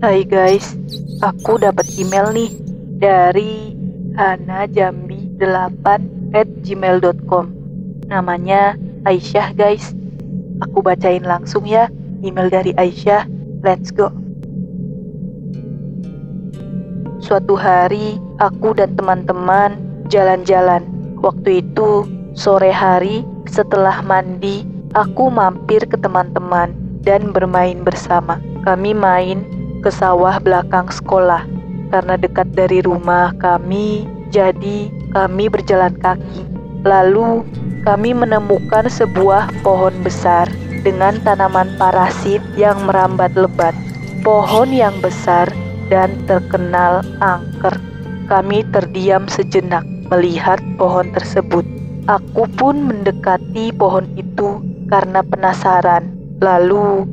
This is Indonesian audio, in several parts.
Hai guys, aku dapat email nih dari hanajambi8@gmail.com. Namanya Aisyah guys. Aku bacain langsung ya email dari Aisyah. Let's go. Suatu hari, aku dan teman-teman jalan-jalan. Waktu itu, sore hari, setelah mandi, aku mampir ke teman-teman dan bermain bersama. Kami main ke sawah belakang sekolah. Karena dekat dari rumah kami, jadi kami berjalan kaki. Lalu, kami menemukan sebuah pohon besar dengan tanaman parasit yang merambat lebat. Pohon yang besar dan terkenal angker. Kami terdiam sejenak melihat pohon tersebut. Aku pun mendekati pohon itu karena penasaran. Lalu,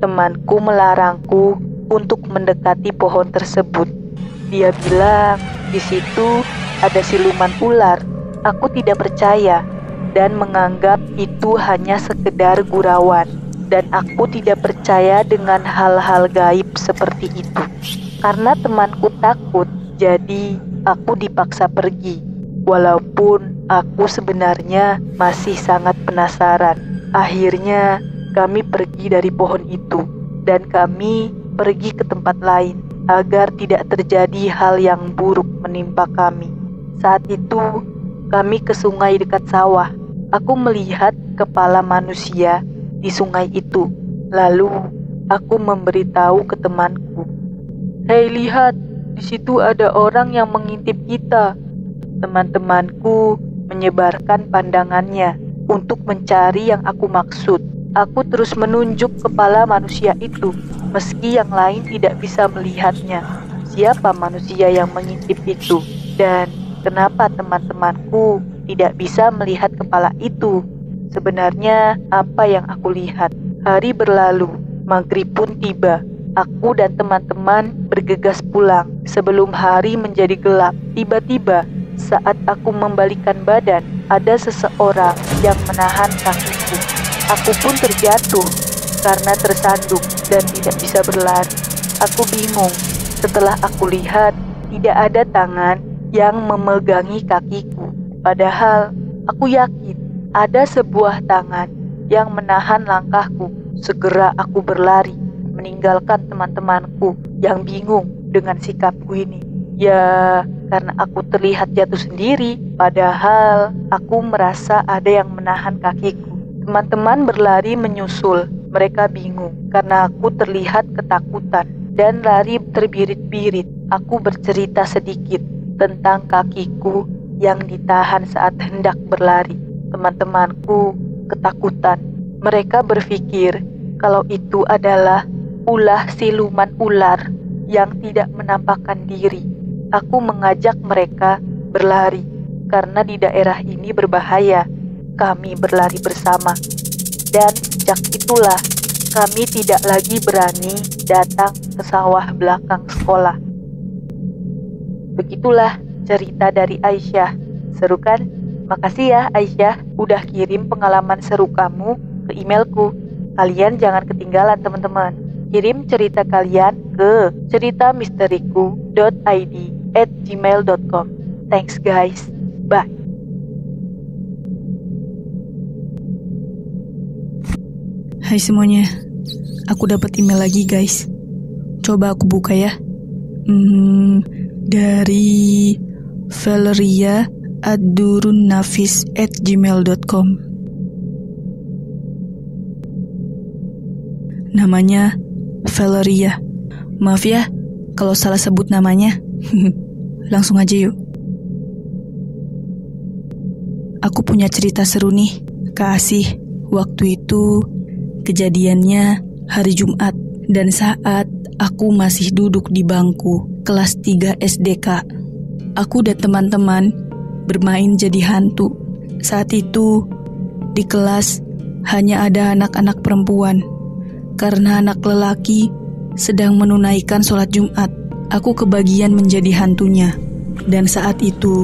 temanku melarangku untuk mendekati pohon tersebut. Dia bilang, di situ ada siluman ular. Aku tidak percaya dan menganggap itu hanya sekedar gurauan. Dan aku tidak percaya dengan hal-hal gaib seperti itu. Karena temanku takut, jadi aku dipaksa pergi. Walaupun aku sebenarnya masih sangat penasaran. Akhirnya kami pergi dari pohon itu dan kami pergi ke tempat lain agar tidak terjadi hal yang buruk menimpa kami. Saat itu kami ke sungai dekat sawah. Aku melihat kepala manusia di sungai itu. Lalu aku memberitahu ke temanku, "Hei, lihat, di situ ada orang yang mengintip kita." Teman-temanku menyebarkan pandangannya untuk mencari yang aku maksud. Aku terus menunjuk kepala manusia itu, meski yang lain tidak bisa melihatnya. Siapa manusia yang mengintip itu? Dan kenapa teman-temanku tidak bisa melihat kepala itu? Sebenarnya apa yang aku lihat? Hari berlalu, maghrib pun tiba. Aku dan teman-teman bergegas pulang sebelum hari menjadi gelap. Tiba-tiba, saat aku membalikkan badan, ada seseorang yang menahan kakiku. Aku pun terjatuh karena tersandung dan tidak bisa berlari. Aku bingung. Setelah aku lihat, tidak ada tangan yang memegangi kakiku. Padahal aku yakin ada sebuah tangan yang menahan langkahku. Segera aku berlari, meninggalkan teman-temanku yang bingung dengan sikapku ini. Ya, karena aku terlihat jatuh sendiri, padahal aku merasa ada yang menahan kakiku. Teman-teman berlari menyusul. Mereka bingung karena aku terlihat ketakutan dan lari terbirit-birit. Aku bercerita sedikit tentang kakiku yang ditahan saat hendak berlari. Teman-temanku ketakutan. Mereka berpikir kalau itu adalah ulah siluman ular yang tidak menampakkan diri. Aku mengajak mereka berlari karena di daerah ini berbahaya. Kami berlari bersama. Dan sejak itulah kami tidak lagi berani datang ke sawah belakang sekolah. Begitulah cerita dari Aisyah. Seru kan? Makasih ya Aisyah udah kirim pengalaman seru kamu ke emailku. Kalian jangan ketinggalan teman-teman. Kirim cerita kalian ke ceritamisteriku.id@gmail.com. Thanks guys. Bye. Hai semuanya, aku dapat email lagi guys. Coba aku buka ya. Dari valeria@durunnafis@gmail.com. Namanya Valeria. Maaf ya kalau salah sebut namanya. Langsung aja yuk. Aku punya cerita seru nih, Kak Asih. Waktu itu kejadiannya hari Jumat dan saat aku masih duduk di bangku kelas 3 SDK. Aku dan teman-teman bermain jadi hantu. Saat itu di kelas hanya ada anak-anak perempuan. Karena anak lelaki sedang menunaikan sholat Jumat, aku kebagian menjadi hantunya. Dan saat itu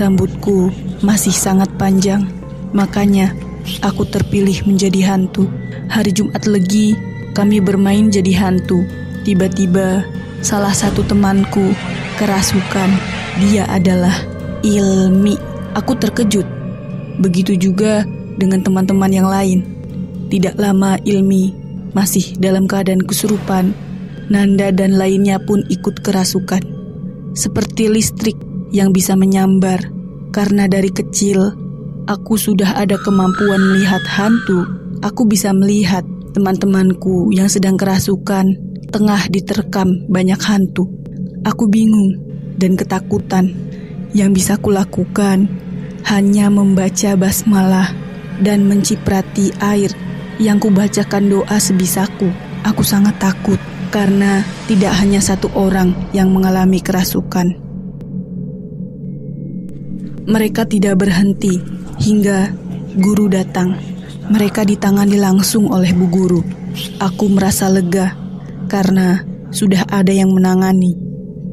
rambutku masih sangat panjang. Makanya aku terpilih menjadi hantu. Hari Jumat Legi, kami bermain jadi hantu. Tiba-tiba salah satu temanku kerasukan. Dia adalah Ilmi. Aku terkejut. Begitu juga dengan teman-teman yang lain. Tidak lama Ilmi masih dalam keadaan kesurupan. Nanda dan lainnya pun ikut kerasukan. Seperti listrik yang bisa menyambar. Karena dari kecil aku sudah ada kemampuan melihat hantu. Aku bisa melihat teman-temanku yang sedang kerasukan tengah diterkam banyak hantu. Aku bingung dan ketakutan. Yang bisa kulakukan hanya membaca basmalah dan menciprati air yang kubacakan doa sebisaku. Aku sangat takut karena tidak hanya satu orang yang mengalami kerasukan. Mereka tidak berhenti hingga guru datang. Mereka ditangani langsung oleh Bu Guru. Aku merasa lega karena sudah ada yang menangani.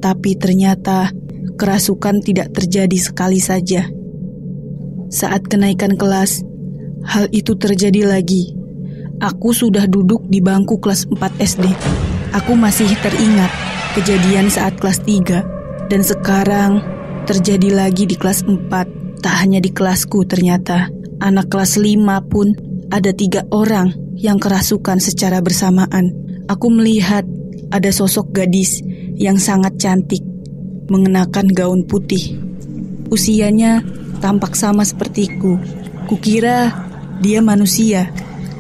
Tapi ternyata kerasukan tidak terjadi sekali saja. Saat kenaikan kelas, hal itu terjadi lagi. Aku sudah duduk di bangku kelas 4 SD. Aku masih teringat kejadian saat kelas 3. Dan sekarang terjadi lagi di kelas 4. Tak hanya di kelasku ternyata. Anak kelas 5 pun ada 3 orang yang kerasukan secara bersamaan. Aku melihat ada sosok gadis yang sangat cantik mengenakan gaun putih. Usianya tampak sama sepertiku. Kukira dia manusia,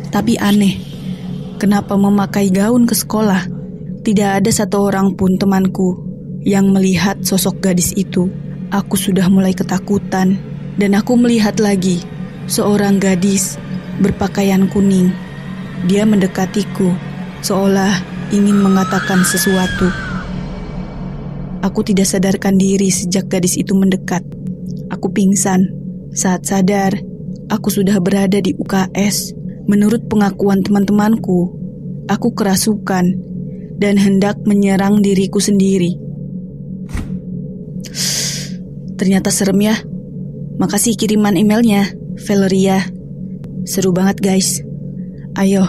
tapi aneh. Kenapa memakai gaun ke sekolah? Tidak ada satu orang pun temanku yang melihat sosok gadis itu. Aku sudah mulai ketakutan dan aku melihat lagi seorang gadis berpakaian kuning. Dia mendekatiku seolah ingin mengatakan sesuatu. Aku tidak sadarkan diri sejak gadis itu mendekat. Aku pingsan. Saat sadar, aku sudah berada di UKS. Menurut pengakuan teman-temanku, aku kerasukan dan hendak menyerang diriku sendiri. Ternyata serem ya. Makasih kiriman emailnya, Valeria. Seru banget guys. Ayo,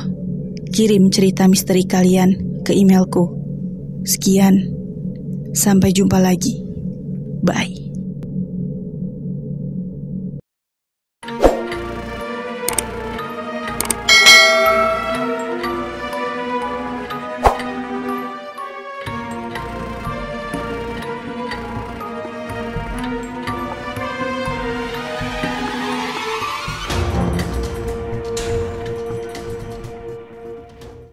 kirim cerita misteri kalian ke emailku. Sekian. Sampai jumpa lagi. Bye.